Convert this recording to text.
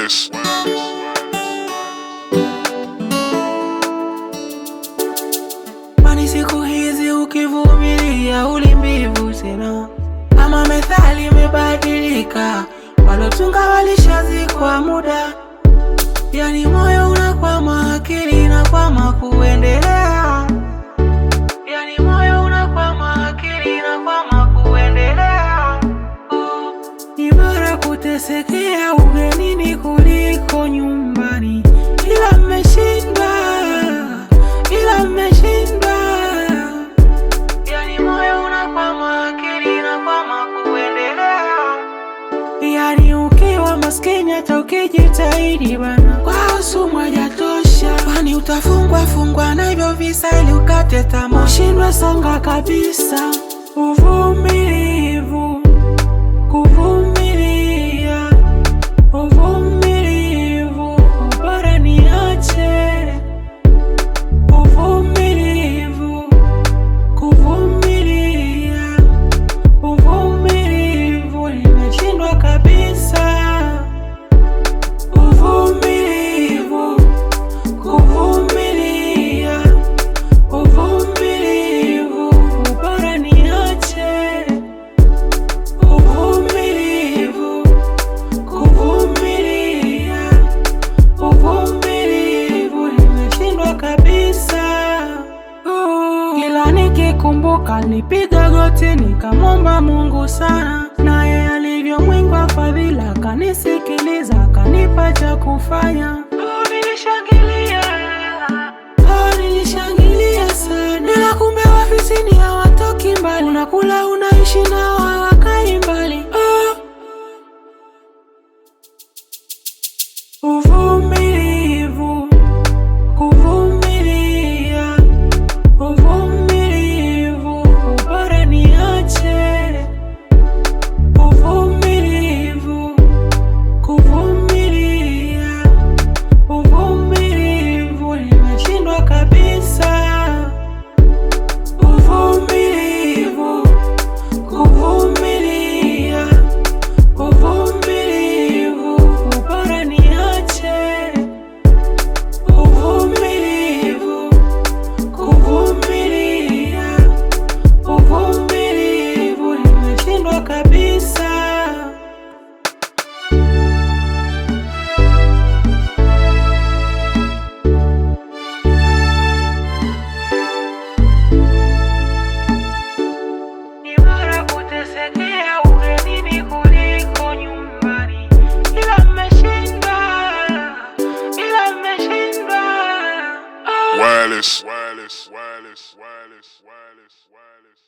Wireless. Kwani siku hizi ukivumilia ulimbivu tena, ama methali imebadilika, walotunga walishazikwa muda. Yani moyo unakwama, akili inakwama kuendelea. Yani moyo unakwama, akili inakwama kuendelea. Ni bora kutesekea ugenini kuliko nyumbani, ila mmeshindwa, ila mmeshindwa. Yani moyo unakwama, akili inakwama kuendelea. Yani ukiwa maskini hata ukijitahidi bana, kwa sumu hajatosha, kwani utafungwa na hivyo visa ili ukate tamaa, ushindwe songa kabisa. Uvumilivu, kuvumilia, uvumilivu, bora niache. Uvumilivu, kuvumilia, uvumilivu, nimeshindwa kabisa. Uvumilivu, kuvumilia, uvumilivu, bora niache. Uvumilivu, kuvumilia, uvumilivu, nimeshindwa kabisa. Kila nikikumbuka nipiga goti nikamwomba Mungu sana, naye alivyo mwingi wa fadhila kanisikiliza, kanipa cha kufanya. Nilishangilia sana, ila kumbe wafisini hawatoki mbali. Unakula unaishi nao hawakai mbali. Uvumilivu, kuvumilia, uvumilivu, bora niache. Uvumilivu, kuvumilia, uvumilivu, nimeshindwa kabisa. Uvumilivu, kuvumilia, uvumilivu, bora niache. Uvumilivu, kuvumilia, uvumilivu, nimeshindwa kabisa. Ni bora kutesekea ugenini kuliko nyumbani, ila mmeshindwa, ila mmeshindwa. Wireless. Wireless. Wireless. Wireless. Wireless. Wireless.